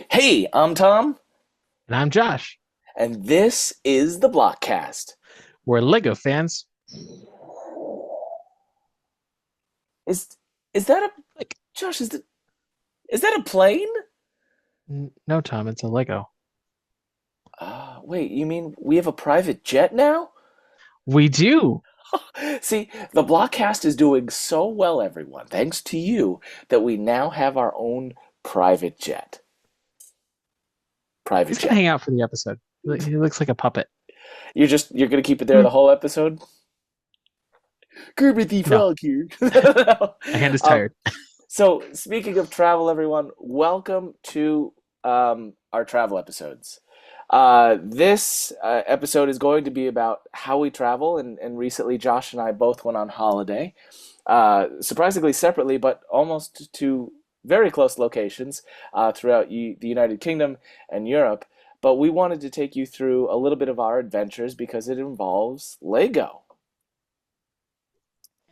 Hey, I'm Tom, And I'm Josh. and this is the BlockCast. We're Lego fans. Is is that a Like, Josh? Is that a plane? no, Tom, it's a Lego. Wait, you mean we have a private jet now? We do. See, the BlockCast is doing so well, everyone, thanks to you, that we now have our own private jet. Private He's gonna jet. hang out for the episode. He looks like a puppet. You're gonna keep it there Hmm. the whole episode? Kermit the No, Frog here. my hand is um, tired. so speaking of travel, everyone, welcome to our travel episodes. This episode is going to be about how we travel, and recently Josh and I both went on holiday, surprisingly separately, but almost to very close locations throughout the United Kingdom and Europe. But we wanted to take you through a little bit of our adventures because it involves Lego.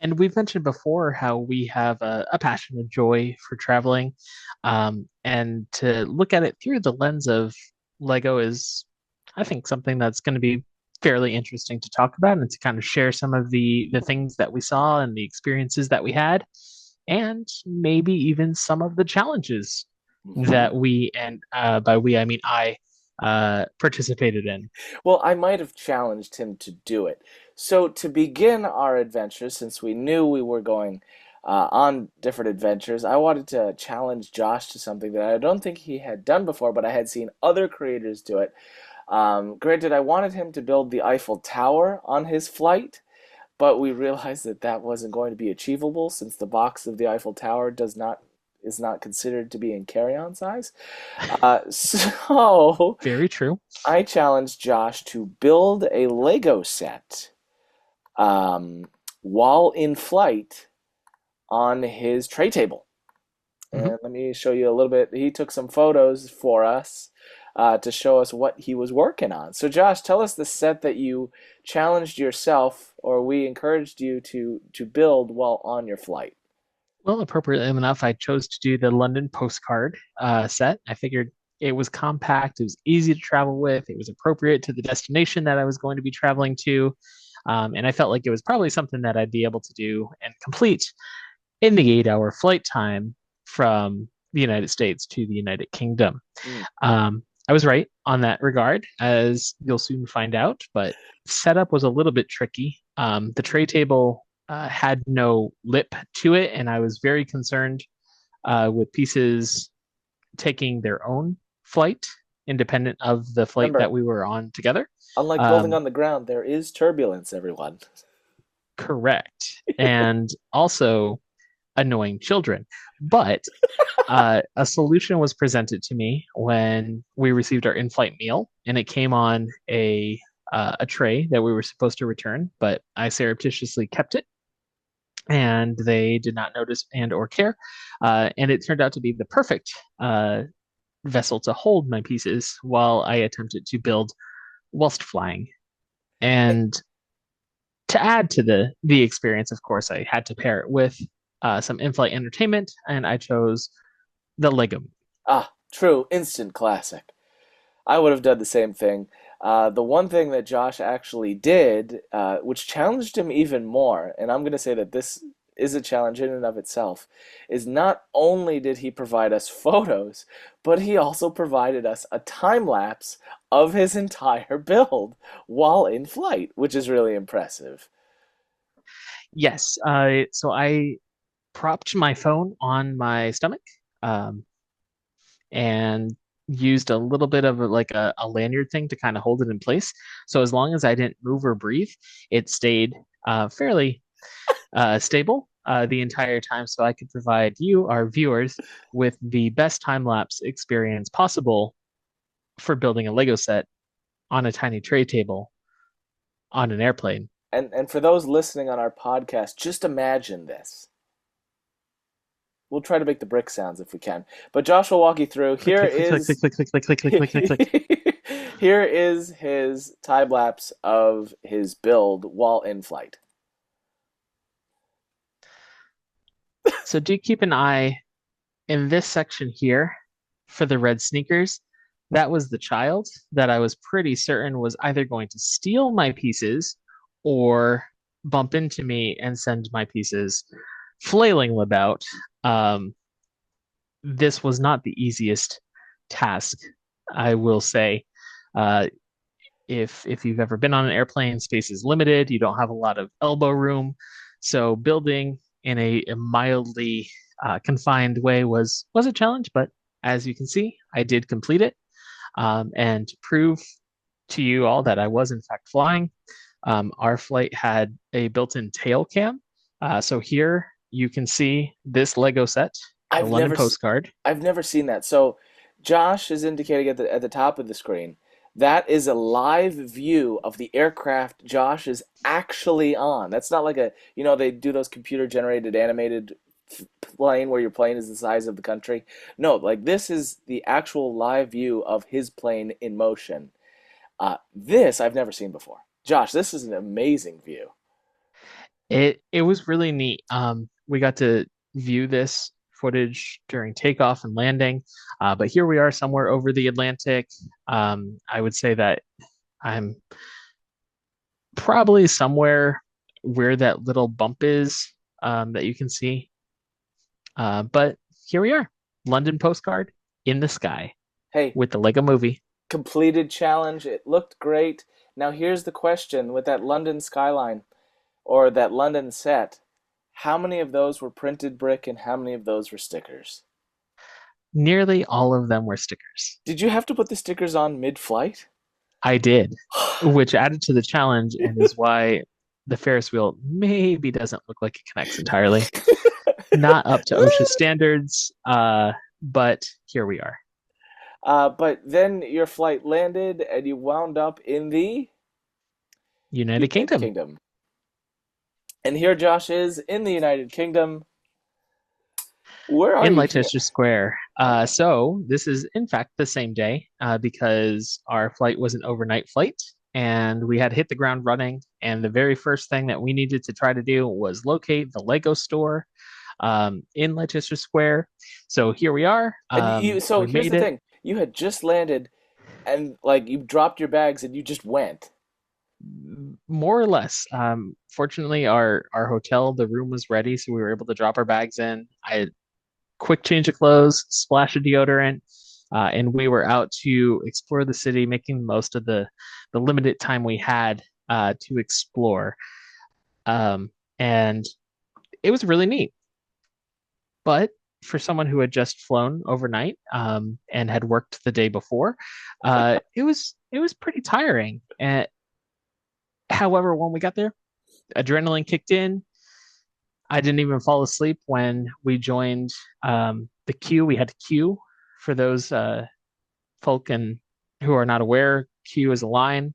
And we've mentioned before how we have a passion, a joy for traveling, and to look at it through the lens of Lego is, I think, something that's going to be fairly interesting to talk about and to kind of share some of the things that we saw and the experiences that we had, and maybe even some of the challenges Mhm. that we, and by we I mean I, participated in. Well, I might have challenged him to do it. So, to begin our adventures, since we knew we were going on different adventures, I wanted to challenge Josh to something that I don't think he had done before, but I had seen other creators do it. Granted, I wanted him to build the Eiffel Tower on his flight, but we realized that that wasn't going to be achievable since the box of the Eiffel Tower does not is not considered to be in carry-on size. So Very true. I challenged Josh to build a Lego set um, while in flight on his tray table. Mhm. And let me show you a little bit. He took some photos for us to show us what he was working on. So, Josh, tell us the set that you challenged yourself, or we encouraged you to build while on your flight. Well, appropriately enough, I chose to do the London postcard set. I figured it was compact, it was easy to travel with, it was appropriate to the destination that I was going to be traveling to. And I felt like it was probably something that I'd be able to do and complete in the 8 hour flight time from the United States to the United Kingdom. Mm. I was right on that regard, as you'll soon find out, but setup was a little bit tricky. The tray table had no lip to it, and I was very concerned with pieces taking their own flight independent of the flight that Remember, we were on together. unlike building Um, on the ground, there is turbulence, everyone. Correct. And also annoying children. But a solution was presented to me when we received our in-flight meal, and it came on a tray that we were supposed to return, but I surreptitiously kept it, and they did not notice and or care. And it turned out to be the perfect vessel to hold my pieces while I attempted to build whilst flying. And to add to the experience, of course, I had to pair it with some in-flight entertainment, and I chose the Lego. Ah, true, instant classic. I would have done the same thing. The one thing that Josh actually did, which challenged him even more, and I'm going to say that this is a challenge in and of itself, is not only did he provide us photos, but he also provided us a time lapse of his entire build while in flight, which is really impressive. Yes, so I propped my phone on my stomach, um, and used a little bit of a lanyard thing to kind of hold it in place. So as long as I didn't move or breathe, it stayed fairly stable the entire time, so I could provide you, our viewers, with the best time lapse experience possible for building a Lego set on a tiny tray table on an airplane. And for those listening on our podcast, just imagine this. We'll try to make the brick sounds if we can. But Josh will walk you through. Click, Here click, click, click, click, is click, click, click, click, click, click, click, click. here is his time lapse of his build while in flight. So do keep an eye in this section here for the red sneakers, that was the child that I was pretty certain was either going to steal my pieces or bump into me and send my pieces flailing about. Um, this was not the easiest task, I will say. Uh, if you've ever been on an airplane, space is limited. You don't have a lot of elbow room, so building in a mildly confined way was a challenge. But as you can see, I did complete it, and to prove to you all that I was in fact flying. Our flight had a built-in tail cam, so here you can see this Lego set, the I've London never postcard. I've never seen that. So Josh is indicating at the top of the screen. That is a live view of the aircraft Josh is actually on. That's not like they do those computer generated animated plane where your plane is the size of the country. No, like this is the actual live view of his plane in motion. This I've never seen before. Josh, this is an amazing view. It was really neat. We got to view this footage during takeoff and landing, but here we are somewhere over the Atlantic. I would say that I'm probably somewhere where that little bump is that you can see. But here we are, London postcard in the sky Hey, with the Lego movie. completed challenge. It looked great. Now here's the question with that London skyline or that London set. How many of those were printed brick and how many of those were stickers? Nearly all of them were stickers. Did you have to put the stickers on mid-flight? I did, which added to the challenge and is why the Ferris wheel maybe doesn't look like it connects entirely. Not up to OSHA standards, but here we are. But then your flight landed and you wound up in the United United Kingdom Kingdom. And here Josh is in the United Kingdom. Where are in you here? Leicester Square. So this is in fact the same day because our flight was an overnight flight and we had hit the ground running. And the very first thing that we needed to try to do was locate the Lego store in Leicester Square. So here we are. And so We here's made the it thing. You had just landed and like you dropped your bags and you just went. more or less. Fortunately, our hotel, the room was ready, so we were able to drop our bags in. I had quick change of clothes, splash of deodorant, and we were out to explore the city, making the most of the limited time we had to explore. Um, and it was really neat. But for someone who had just flown overnight and had worked the day before, it was pretty tiring. And however, when we got there, adrenaline kicked in. I didn't even fall asleep when we joined the queue. We had to queue for those folk and who are not aware. Queue is a line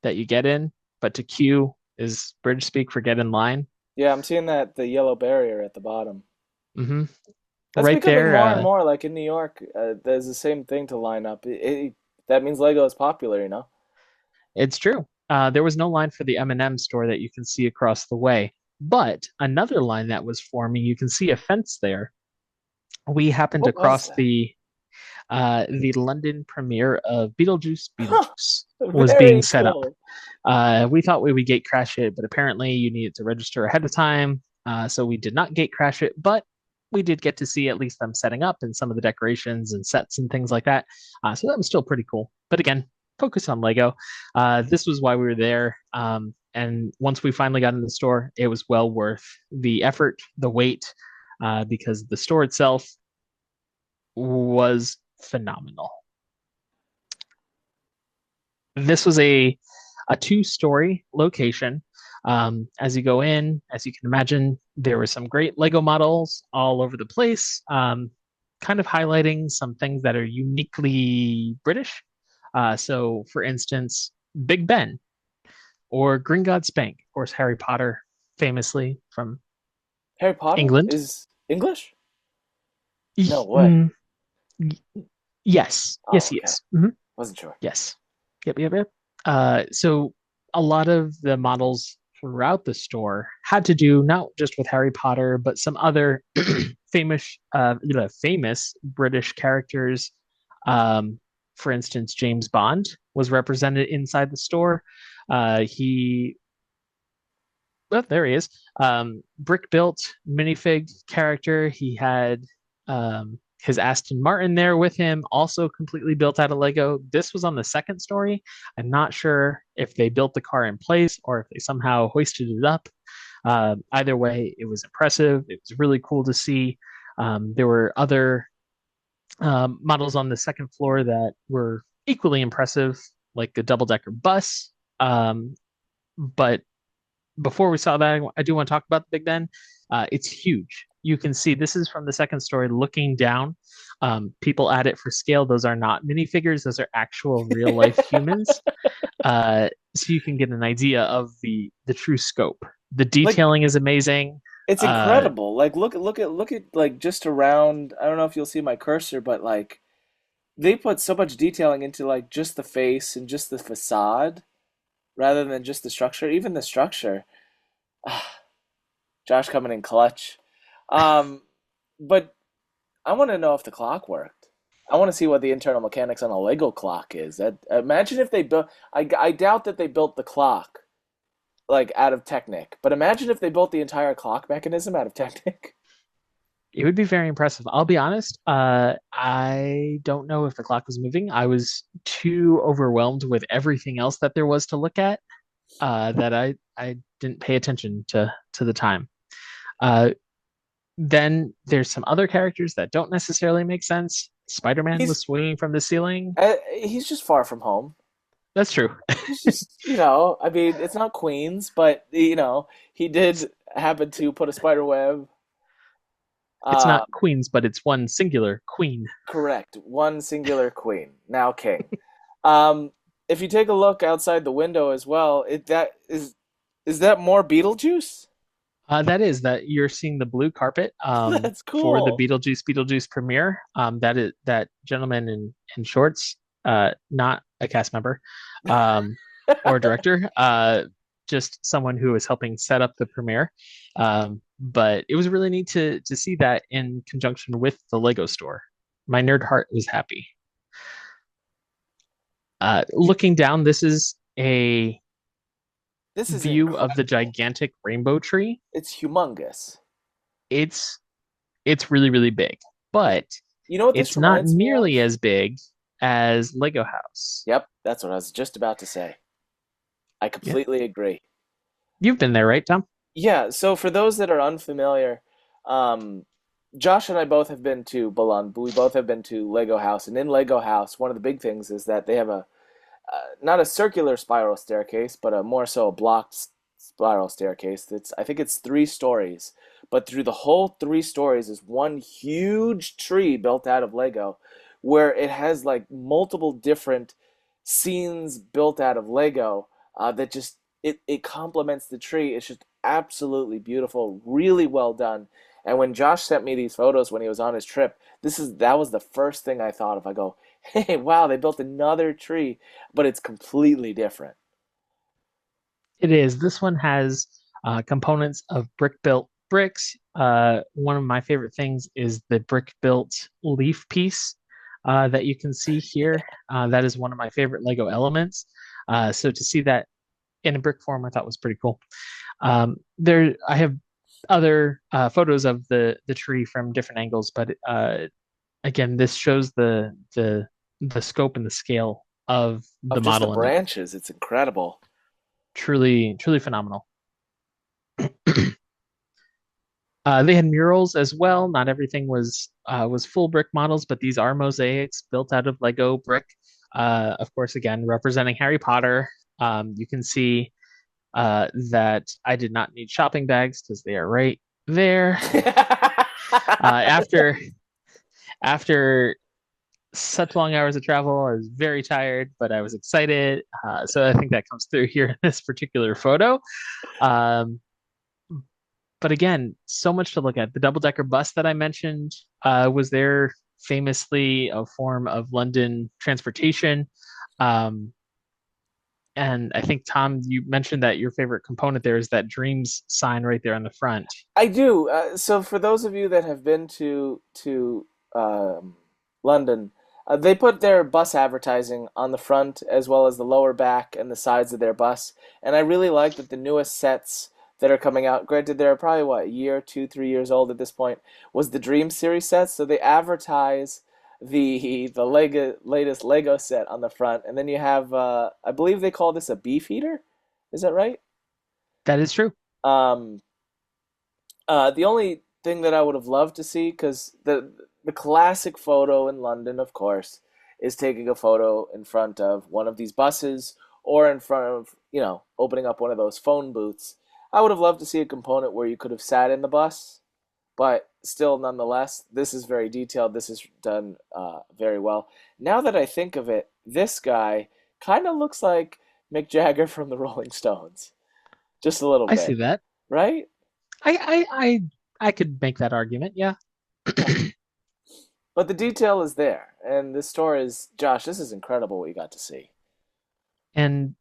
that you get in, but to queue is bridge speak for get in line. Yeah, I'm seeing that the yellow barrier at the bottom. hmm That's Right becoming there, more and more like in New York. There's the same thing to line up. That means Lego is popular, you know? it's true. There was no line for the M&M store that you can see across the way, but another line that was forming. You can see a fence there. We happened to What was cross that? the London premiere of Beetlejuice. Huh, Beetlejuice was being very set up. cool. We thought we would gate crash it, but apparently you needed to register ahead of time. So we did not gate crash it, but we did get to see at least them setting up and some of the decorations and sets and things like that. So that was still pretty cool. But again, focus on Lego. This was why we were there. And once we finally got in the store, it was well worth the effort, the wait, because the store itself was phenomenal. This was a two-story location. As you go in, as you can imagine, there were some great Lego models all over the place, kind of highlighting some things that are uniquely British. So, for instance, Big Ben or Gringotts Bank, of course, Harry Potter, famously from Harry Potter England. is English? No Y- way. mm, yes, Oh, yes, he okay. is. Mhm. Wasn't sure. Yes. Yep, yep, yep. So a lot of the models throughout the store had to do not just with Harry Potter, but some other famous British characters. Um, for instance, James Bond was represented inside the store. He Oh, there he is. Brick built minifig character. He had his Aston Martin there with him, also completely built out of Lego. This was on the second story. I'm not sure if they built the car in place or if they somehow hoisted it up. Either way, it was impressive. It was really cool to see. There were other models on the second floor that were equally impressive, like the double decker bus. But before we saw that, I do want to talk about the Big Ben. It's huge. You can see this is from the second story looking down. People at it for scale. Those are not minifigures. Those are actual real life humans. So you can get an idea of the true scope. The Like detailing is amazing. it's Uh, incredible. Like look at like just around. I don't know if you'll see my cursor, but like they put so much detailing into like just the face and just the facade rather than just the structure. Even the structure. Josh coming in clutch. Um, but I want to know if the clock worked. I want to see what the internal mechanics on a Lego clock is. That imagine if they built. I doubt that they built the clock like out of Technic, but imagine if they built the entire clock mechanism out of Technic. it would be very impressive. I'll be honest. I don't know if the clock was moving. I was too overwhelmed with everything else that there was to look at that I didn't pay attention to the time. Uh, then there's some other characters that don't necessarily make sense. Spider-Man was He's swinging from the ceiling. he's just far from home. That's true. He's just, I mean, it's not Queens, but he did happen to put a spider web. It's Uh, not queens, but it's one singular queen. Correct. One singular queen, now king. Um, if you take a look outside the window as well, it that is that more Beetlejuice? That is that you're seeing the blue carpet That's for the cool. Beetlejuice premiere. That is that gentleman in shorts, not a cast member um, or director, just someone who was helping set up the premiere. But it was really neat to see that in conjunction with the Lego store. My nerd heart was happy. Looking down, this is a This is view of the incredible. gigantic rainbow tree. It's humongous. It's it's really, really big, but You know what this it's not reminds me of? nearly as big as Lego House. Yep, that's what I was just about to say. I Yeah. completely agree. You've been there, right, Tom? Yeah, so for those that are unfamiliar, um, Josh and I both have been to Bologna. We both have been to Lego House, and in Lego House, one of the big things is that they have a not a circular spiral staircase, but a more so a blocked spiral staircase. I think it's 3 stories, but through the whole 3 stories is one huge tree built out of Lego, where it has like multiple different scenes built out of Lego that just it complements the tree. It's just absolutely beautiful, really well done. And when Josh sent me these photos when he was on his trip, that was the first thing I thought of. I go, hey, wow, they built another tree, but it's completely different. It is. This one has components of brick built bricks. One of my favorite things is the brick built leaf piece that you can see here. That is one of my favorite Lego elements. So to see that in a brick form, I thought was pretty cool. I have other photos of the tree from different angles, but again, this shows the scope and the scale of Of the just the model, and it branches, it's incredible. truly phenomenal. They had murals as well. Not everything was full brick models, but these are mosaics built out of Lego brick. Of course, again representing Harry Potter. You can see that I did not need shopping bags because they are right there. After after such long hours of travel, I was very tired, but I was excited. So I think that comes through here in this particular photo. Um, but again, so much to look at. The double decker bus that I mentioned was there famously a form of London transportation. Um, And I think, Tom, you mentioned that your favorite component there is that dreams sign right there on the front. I do. So for those of you that have been to London, they put their bus advertising on the front as well as the lower back and the sides of their bus. And I really like that the newest sets that are coming out, granted they're probably what, a year, 2, 3 years old at this point, was the Dream Series sets. So they advertise the Lego latest Lego set on the front, and then you have I believe they call this a beefeater. Is that right? That is true. Um, the only thing that I would have loved to see, because the classic photo in London, of course, is taking a photo in front of one of these buses or in front of, opening up one of those phone booths. I would have loved to see a component where you could have sat in the bus, but still, nonetheless, this is very detailed. This is done very well. Now that I think of it, this guy kind of looks like Mick Jagger from the Rolling Stones, just a little I see bit, that. right? I could make that argument. Yeah. But the detail is there, and this store is, Josh, this is incredible what you got to see. And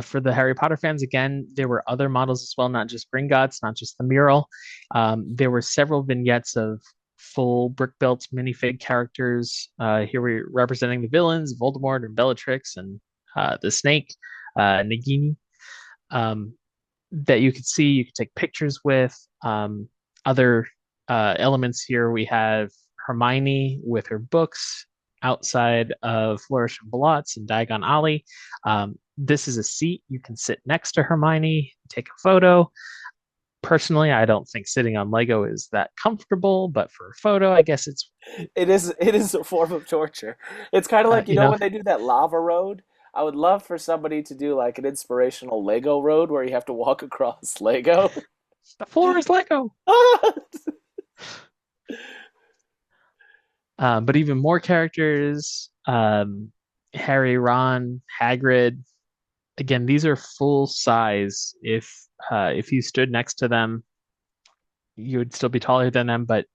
for the Harry Potter fans, again, there were other models as well, not just Gringotts, not just the mural. There were several vignettes of full brick-built minifig characters. Here we're representing the villains, Voldemort and Bellatrix, and the Snake, Nagini, um, that you could see, you could take pictures with. Other elements here, we have Hermione with her books outside of Flourish and Blotts and Diagon Alley. This is a seat. You can sit next to Hermione, take a photo. Personally, I don't think sitting on Lego is that comfortable, but for a photo, I guess it's, It is a form of torture. It's kind of like, you know, when they do that lava road? I would love for somebody to do like an inspirational Lego road where you have to walk across Lego. the floor is Lego. But even more characters, Harry, Ron, Hagrid. Again, these are full size. If you stood next to them, you would still be taller than them, but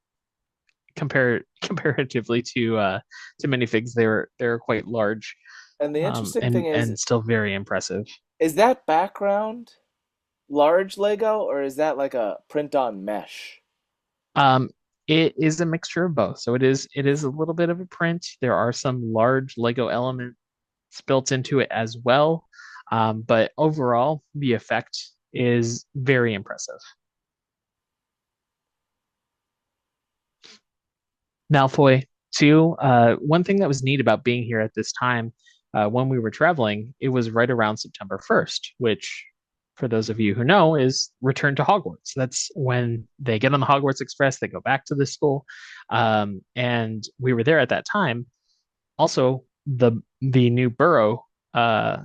comparatively to minifigs, they're quite large, And the interesting thing and still very impressive. is that background large Lego or is that like a print on mesh? Um, it is a mixture of both. So it is a little bit of a print. There are some large Lego elements built into it as well. But overall, the effect is very impressive. Malfoy, too. One thing that was neat about being here at this time, when we were traveling, it was right around September 1st, which, for those of you who know, is Return to Hogwarts. That's when they get on the Hogwarts Express, they go back to the school. And we were there at that time. Also, the new Burrow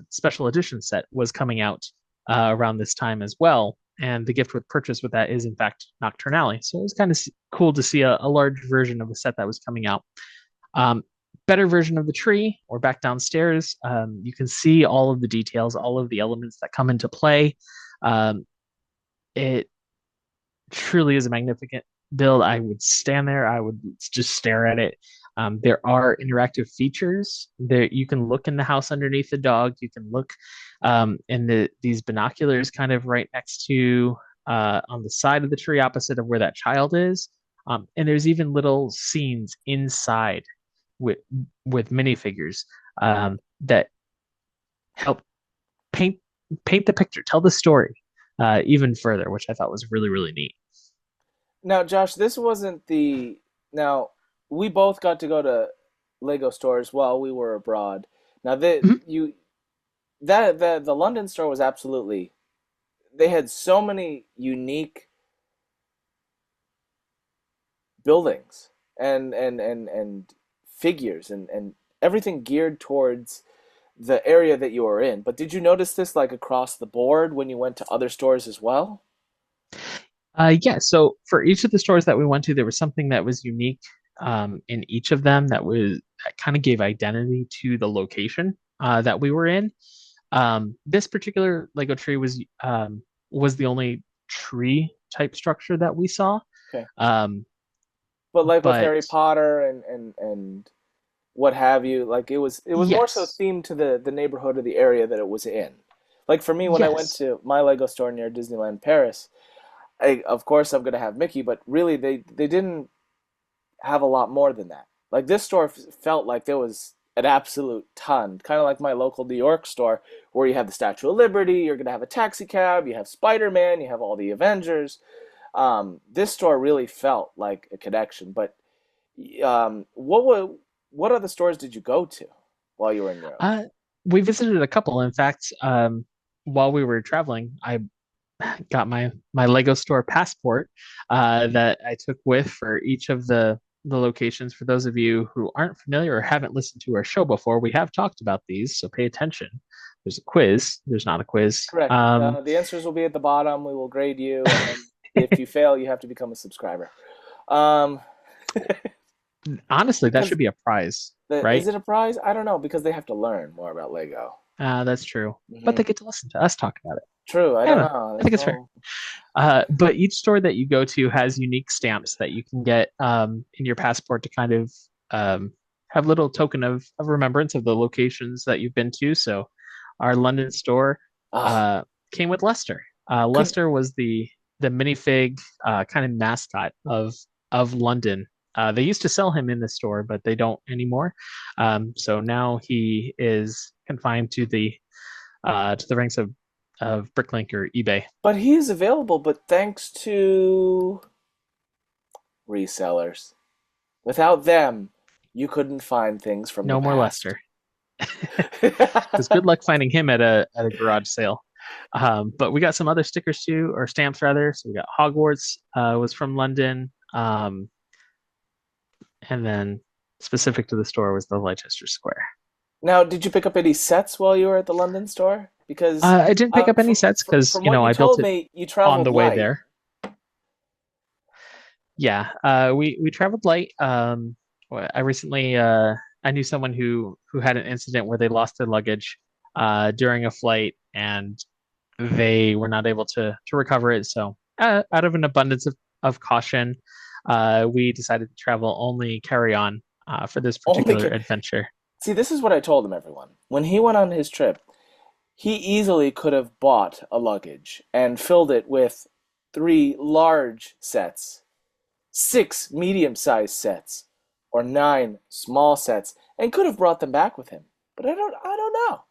special edition set was coming out around this time as well. And the gift with purchase with that is, in fact, Nocturnally. So it was kind of cool to see a large version of a set that was coming out. Um, Better version of the tree, or back downstairs. You can see all of the details, all of the elements that come into play. Um, it truly is a magnificent build. I would stand there, I would just stare at it. There are interactive features there. You can look in the house underneath the dog. You can look in these binoculars kind of right next to on the side of the tree opposite of where that child is. And there's even little scenes inside with minifigures that help paint paint the picture, tell the story even further, which I thought was really, really neat. Now, Josh, this wasn't the. Now, we both got to go to Lego stores while we were abroad. Now, the London store was absolutely. They had so many unique buildings and figures and everything geared towards the area that you were in. But did you notice this like across the board when you went to other stores as well? Yeah, so for each of the stores that we went to, there was something that was unique in each of them that kind of gave identity to the location that we were in. This particular Lego tree was the only tree type structure that we saw. Okay. Um, But like with but Harry Potter and what have you, like it was more so yes, themed to the neighborhood or the area that it was in. Like for me, when I went Yes. to my Lego store near Disneyland Paris, of course I'm gonna have Mickey, but really they didn't have a lot more than that. Like this store felt like there was an absolute ton, kind of like my local New York store, where you have the Statue of Liberty, you're gonna have a taxi cab, you have Spider-Man, you have all the Avengers. This store really felt like a connection. But what other stores did you go to while you were in Europe? Uh, we visited a couple. In fact, while we were traveling, I got my Lego store passport that I took with for each of the locations. For those of you who aren't familiar or haven't listened to our show before, we have talked about these, so pay attention. There's a quiz. There's not a quiz. Correct. The answers will be at the bottom. We will grade you, and if you fail, you have to become a subscriber. Um, Honestly, that because should be a prize, is right? it a prize? I don't know because they have to learn more about Lego. That's true. But they Hmm. get to listen to us talk about it. True. I I don't don't know. know. I There's think it's fair. no. But each store that you go to has unique stamps that you can get in your passport to kind of have a little token of remembrance of the locations that you've been to. So our London store Ah, uh, came with Lester. could Lester was the minifig kind of mascot of London. They used to sell him in the store, but they don't anymore. So now he is confined to the ranks of Bricklink or eBay. but he is available, but thanks to resellers. Without them, you couldn't find things from the No more past. Lester, because good luck finding him at a garage sale. But we got some other stickers too, or stamps rather. So we got Hogwarts was from London, and then specific to the store was the Leicester Square. Now, did you pick up any sets while you were at the London store? Because I didn't pick up any sets because from what you I built told it me, you on traveled the way light. there. Yeah, we traveled light. I recently I knew someone who had an incident where they lost their luggage during a flight, and they were not able to recover it. So, out of an abundance of caution, we decided to travel only carry on for this Only particular ca- adventure. See, this is what I told him, everyone. When he went on his trip, he easily could have bought a luggage and filled it with three large sets, six medium-sized sets, or nine small sets, and could have brought them back with him. But I don't know.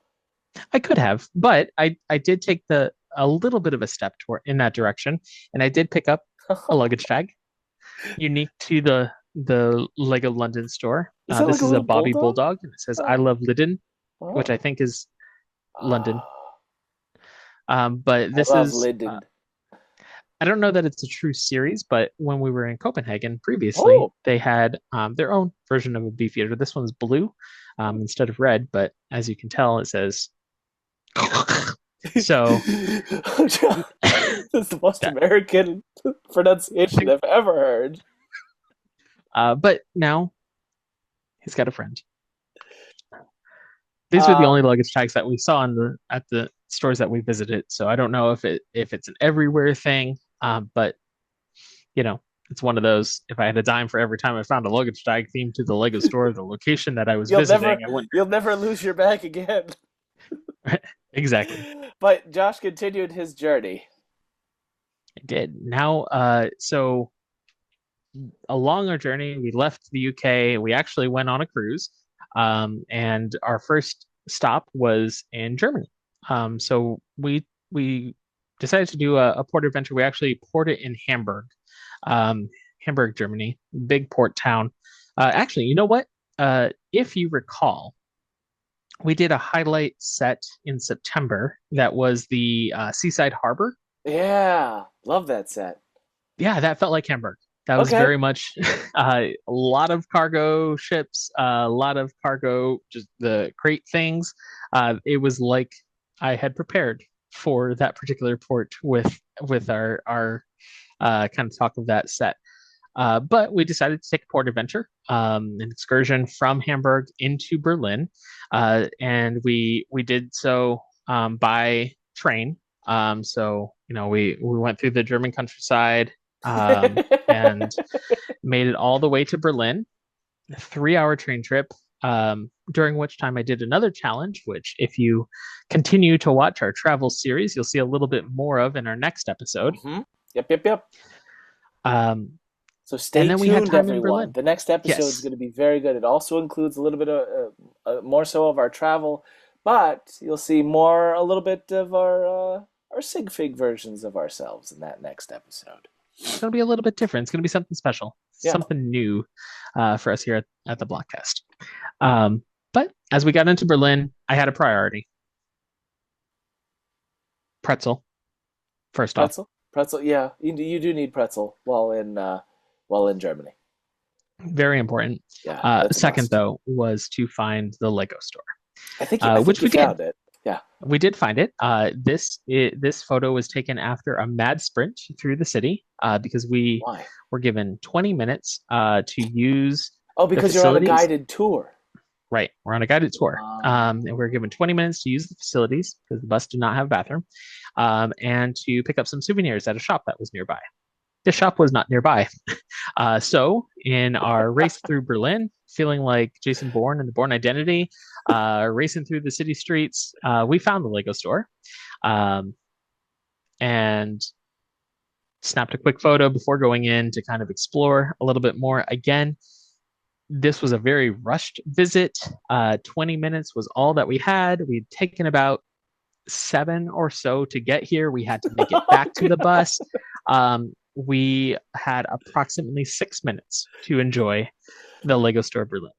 I could have, but I did take the a little bit of a step toward in that direction, and I did pick up a luggage tag unique to the Lego London store. Is that like This a is a little Bobby bulldog? Bulldog, and it says "I Oh, love Lydon," which I oh. think is London. Ah, But I this love is Linden. I don't know that it's a true series, but when we were in Copenhagen previously, Oh, they had their own version of a Beefeater. This one's blue instead of red, but as you can tell, it says so. that's the most That, American pronunciation I've ever heard. but now he's got a friend. These were the Uh, only luggage tags that we saw in the at the stores that we visited. So I don't know if it's an everywhere thing, but you know, it's one of those. If I had a dime for every time I found a luggage tag themed to the Lego store, the location that I was you'll visiting, never I wouldn't. you'll never lose your bag again. Exactly. But Josh continued his journey. I did. Now, so along our journey, we left the UK. We actually went on a cruise, and our first stop was in Germany. So we decided to do a port adventure. We actually ported in Hamburg, um, Hamburg, Germany, big port town. Actually, you know what? If you recall, we did a highlight set in September that was the Seaside Harbor. Yeah, love that set. Yeah, that felt like Hamburg. That was Okay. very much a lot of cargo ships, a lot of cargo, just the crate things. It was like I had prepared for that particular port with our kind of talk of that set. But we decided to take a port adventure, an excursion from Hamburg into Berlin, and we did so by train. So we went through the German countryside and made it all the way to Berlin. A 3 hour train trip. during which time I did another challenge, which, if you continue to watch our travel series, you'll see a little bit more of in our next episode. Mm-hmm. Yep, yep, yep. Um, So and stay then we had tuned, time in everyone. Berlin. The next episode is Yes, going to be very good. It also includes a little bit of more so of our travel, but you'll see more a little bit of our sig fig versions of ourselves in that next episode. it's going to be a little bit different. It's going to be something special, Yeah. something new for us here at the BlockCast. Um, but as we got into Berlin, I had a priority: pretzel, first off. Pretzel? Pretzel, yeah. You do need pretzel while in Germany. Very important. Yeah, that's a Second, must. though, was to find the Lego store, I think which you we did. found it. Yeah. We did find it. This photo was taken after a mad sprint through the city because we Why? were given 20 minutes to use Oh, the because you're on a facilities. guided tour. Right, we're on a guided tour, and we Um, were given 20 minutes to use the facilities because the bus did not have a bathroom, and to pick up some souvenirs at a shop that was nearby. This shop was not nearby. So, in our race through Berlin, feeling like Jason Bourne and the Bourne Identity, racing through the city streets, we found the Lego store um, and snapped a quick photo before going in to kind of explore a little bit more. Again, this was a very rushed visit. 20 minutes was all that we had. We'd taken about 7 or so to get here. We had to make it oh, back to the bus. We had approximately 6 minutes to enjoy the Lego Store Berlin.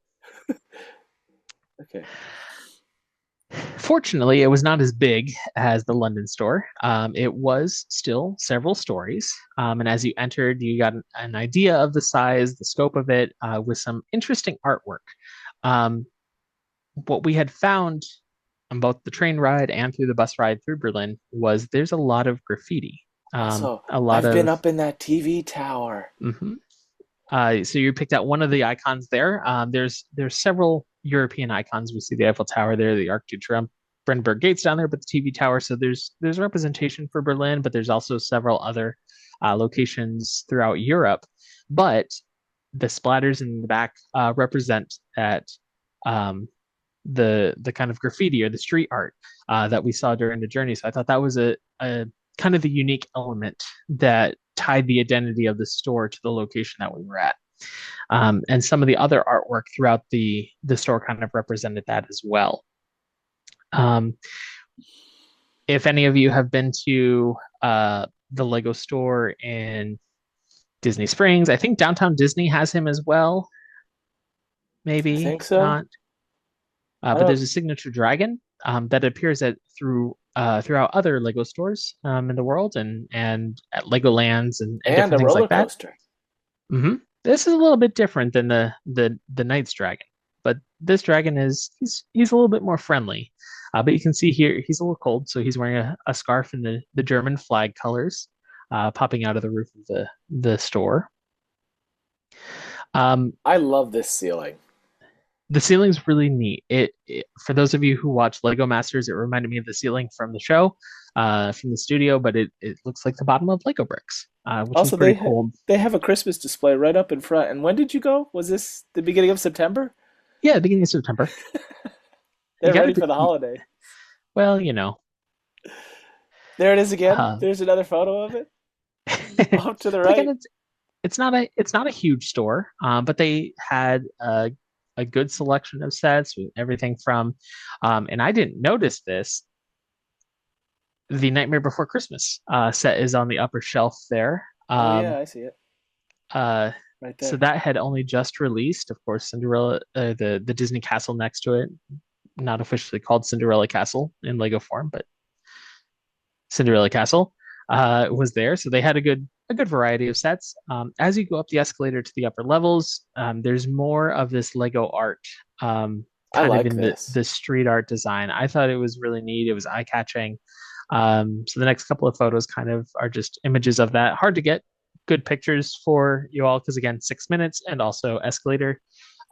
okay. Fortunately, it was not as big as the London store. It was still several stories. And as you entered, you got an idea of the size, the scope of it, with some interesting artwork. Um, what we had found on both the train ride and through the bus ride through Berlin was there's a lot of graffiti. Also, A lot I've been of up in that TV tower. mhm. So you picked out one of the icons there. There's several European icons. We see the Eiffel Tower there, the Arc de Triomphe, Brandenburg Gates down there, but the TV tower. So there's representation for Berlin, but there's also several other locations throughout Europe. But the splatters in the back represent that um, the kind of graffiti or the street art that we saw during the journey. So I thought that was a kind of the unique element that tied the identity of the store to the location that we were at. And some of the other artwork throughout the store kind of represented that as well. Um, if any of you have been to the Lego store in Disney Springs, I think Downtown Disney has him as well. I Maybe think so. not. I But don't. there's a signature dragon that appears throughout other Lego stores in the world and at Legolands and And different a things roller like that. coaster. hmm This is a little bit different than the Knight's dragon, but this dragon is he's a little bit more friendly. But you can see here he's a little cold, so he's wearing a scarf in the German flag colors, popping out of the roof of the store. Um, I love this ceiling. the ceiling's really neat. For those of you who watch Lego Masters, it reminded me of the ceiling from the show, from the studio, but it looks like the bottom of Lego bricks, which is Also, pretty cool. they have a Christmas display right up in front. And when did you go? Was this the beginning of September? Yeah, beginning of September. You They're got to ready be for the holiday. well, you know. There it is again. Uh, There's another photo of it but off to the again, right. it's not a huge store, but they had a good selection of sets with everything from, and I didn't notice this. The Nightmare Before Christmas set is on the upper shelf there. Oh yeah, I see it Uh, right so there. that had only just released. Of course, Cinderella, the Disney castle next to it, not officially called Cinderella Castle in Lego form, but Cinderella Castle was there. So they had a good variety of sets. As you go up the escalator to the upper levels, there's more of this Lego art, I kind of like in the this. the street art design. I thought it was really neat. It was eye catching. So the next couple of photos kind of are just images of that. Hard to get good pictures for you all because again, 6 minutes and also escalator.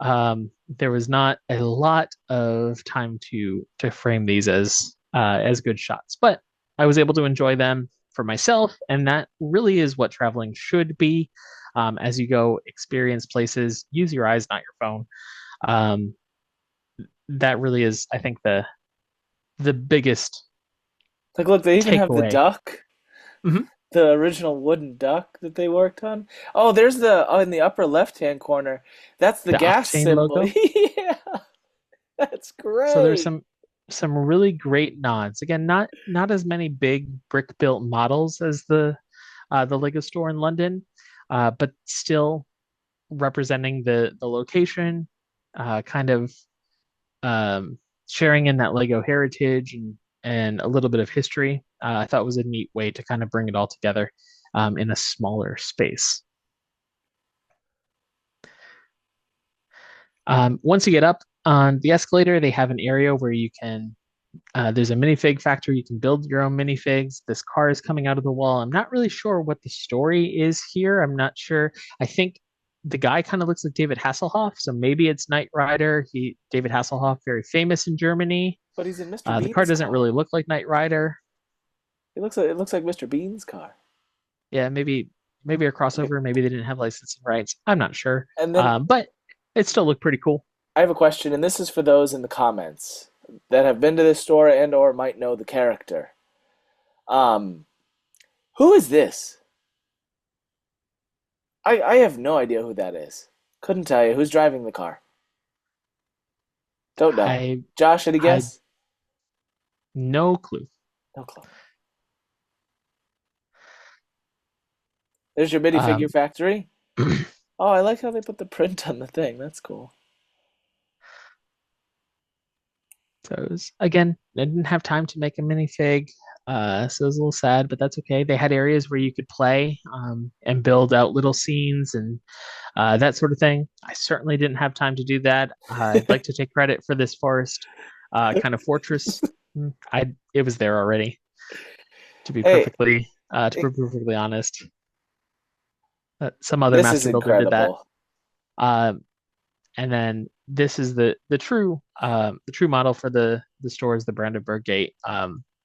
There was not a lot of time to frame these as good shots, but I was able to enjoy them for myself, and that really is what traveling should be. As you go experience places, use your eyes, not your phone. Um, that really is, I think, the biggest Like, look, they even have the takeaway. duck, Mhm. the original wooden duck that they worked on. Oh, there's in the upper left-hand corner. That's the The gas octane symbol. logo. Yeah, that's So there's great. some really great nods. Again, not as many big brick built models as the Lego store in London, but still representing the location, kind of um, sharing in that Lego heritage and a little bit of history. I thought was a neat way to kind of bring it all together in a smaller space. Once you get up on the escalator, they have an area where you can there's a minifig factory. You can build your own minifigs. This car is coming out of the wall. I'm not really sure what the story is here. I'm not sure. I think the guy kind of looks like David Hasselhoff, so maybe it's Knight Rider. David Hasselhoff, very famous in Germany. But he's in Mr. The car Bean's doesn't car. really look like Knight Rider. It looks like Mr. Bean's car. Yeah, maybe a Okay. crossover. Maybe they didn't have licensing rights. I'm not sure. And then But it still looked pretty cool. I have a question, and this is for those in the comments that have been to this store and or might know the character. Um, who is this? I have no idea who that is. Couldn't tell you. Who's driving the car? Don't know. I Josh, any I guess? no clue. No clue. There's your minifigure Um, factory. Oh, I like how they put the print on the thing. That's cool. So again, I didn't have time to make a minifig, so it was a little sad, but that's okay. They had areas where you could play and build out little scenes and that sort of thing. I certainly didn't have time to do that. I'd like to take credit for this forest kind of fortress. I It was there already. Hey, To be perfectly honest, some other this is master builder did that. incredible. Um, and then this is the true model for the store is the Brandenburg Gate.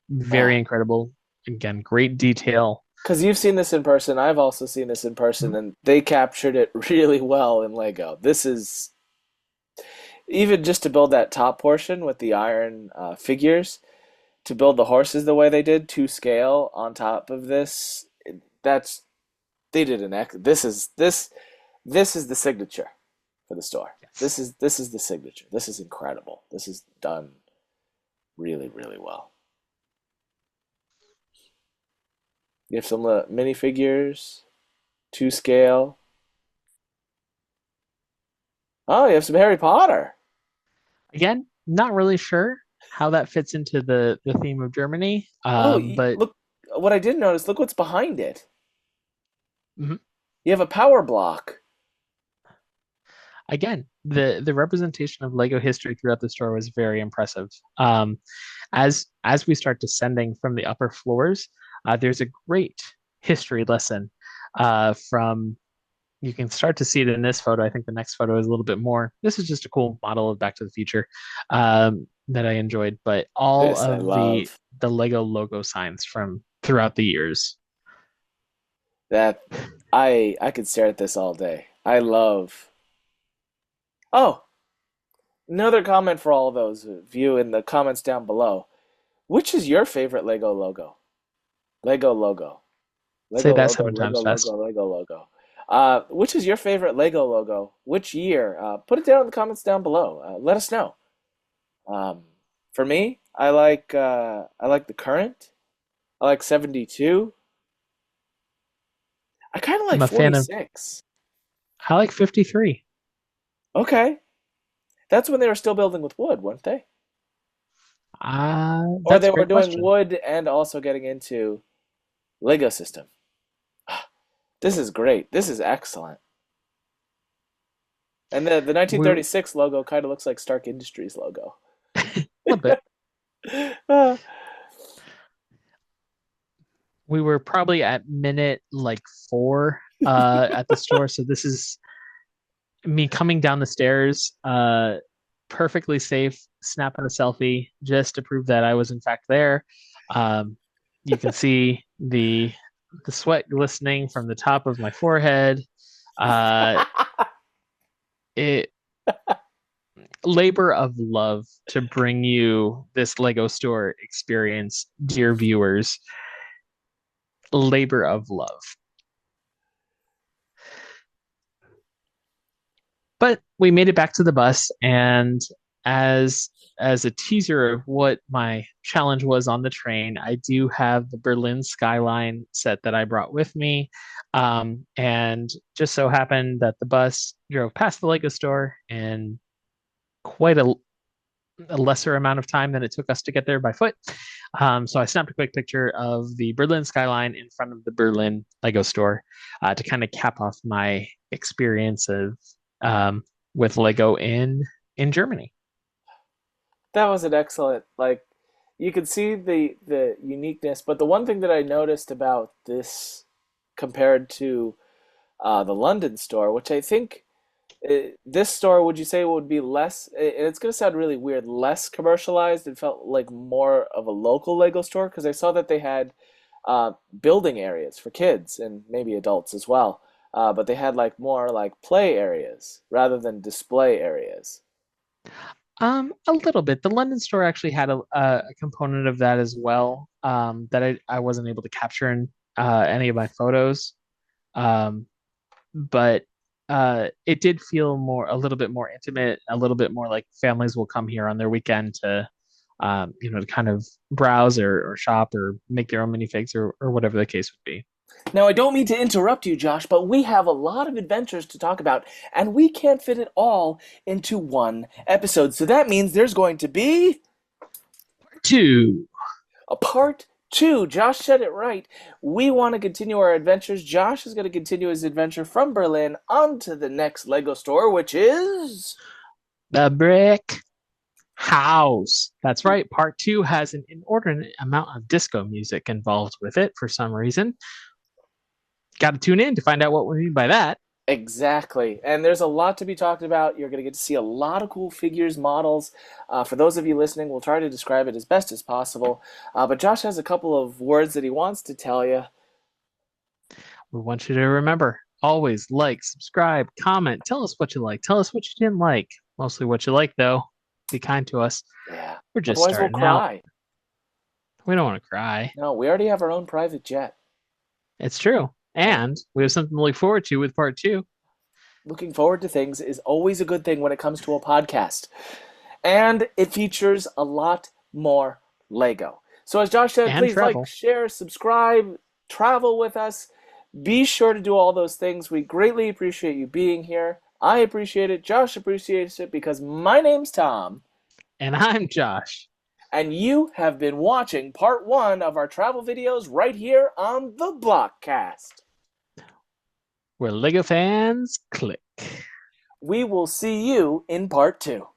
Very Ah, incredible. Again, great detail. because you've seen this in person. I've also seen this in person, Mhm. and they captured it really well in Lego. This is even just to build that top portion with the iron figures, to build the horses the way they did to scale on top of this. That's they did an ex. This is the signature for the store. Yes. This is the signature. This is incredible. This is done really well. You have some minifigures to scale. Oh, you have some Harry Potter. Again, not really sure how that fits into the theme of Germany. Oh, But look! What I did notice. Look what's behind it. mhm. You have a power block. Again, the representation of Lego history throughout the store was very impressive. As we start descending from the upper floors, there's a great history lesson from you can start to see it in this photo. I think the next photo is a little bit more. This is just a cool model of Back to the Future that I enjoyed, but all This I of love. the Lego logo signs from throughout the years. That I could stare at this all day. I love. Oh, another comment for all of those of you in the comments down below. Which is your favorite Lego logo? Lego logo. Say Lego that logo, 7 times Lego logo, fast. Lego logo. Which is your favorite Lego logo? Which year? Put it down in the comments down below. Let us know. Um, for me, I like the current. I like 72. I kind of like I'm a fan of. 46. I like 53. Okay. That's when they were still building with wood, weren't they? Or That's they a were great doing question. wood and also getting into Lego system. This is great. This is excellent. And the We're 1936 logo kind of looks like Stark Industries logo. a little bit. Uh, We were probably at minute like 4 at the store, so this is me coming down the stairs, perfectly safe, snapping a selfie just to prove that I was in fact there. Um, you can see the sweat glistening from the top of my forehead. Uh, it labor of love to bring you this Lego store experience, dear viewers. Labor of love. But we made it back to the bus, and as as a teaser of what my challenge was on the train, I do have the Berlin skyline set that I brought with me. And just so happened that the bus drove past the Lego store in quite a lesser amount of time than it took us to get there by foot. So I snapped a quick picture of the Berlin skyline in front of the Berlin Lego store to kind of cap off my experience of um, with Lego in Germany. That was an excellent, like, you could see the uniqueness, but the one thing that I noticed about this compared to the London store, which I think this store, would you say would be less, and it's going to sound really weird, less commercialized? It felt like more of a local Lego store because I saw that they had building areas for kids and maybe adults as well. But they had like more like play areas rather than display areas. A little bit. The London store actually had a component of that as well that I wasn't able to capture in any of my photos. Um, but it did feel more a little bit more intimate, a little bit more like families will come here on their weekend to to kind of browse or shop or make their own minifigs or whatever the case would be. Now, I don't mean to interrupt you, Josh, but we have a lot of adventures to talk about, and we can't fit it all into one episode. So that means there's going to be Two. a part two. Josh said it right. We want to continue our adventures. Josh is going to continue his adventure from Berlin on to the next Lego store, which is. The brick house. That's right. Part two has an inordinate amount of disco music involved with it for some reason. Got to tune in to find out what we mean by that. Exactly. And there's a lot to be talked about. You're going to get to see a lot of cool figures, models. For those of you listening, we'll try to describe it as best as possible. But Josh has a couple of words that he wants to tell you. We want you to remember always like, subscribe, comment, tell us what you like, tell us what you didn't like. Mostly what you like, though. Be kind to us. Yeah. We're just Otherwise, we'll starting out. cry. We don't want to cry. No, we already have our own private jet. It's true. Yeah. And we have something to look forward to with part two. Looking forward to things is always a good thing when it comes to a podcast. And it features a lot more Lego. So, as Josh said, And please like, travel. share, subscribe, travel with us. Be sure to do all those things. We greatly appreciate you being here. I appreciate it. Josh appreciates it because my name's Tom. And I'm Josh. And you have been watching part one of our travel videos right here on the BlockCast. Where Lego fans click. We will see you in part two.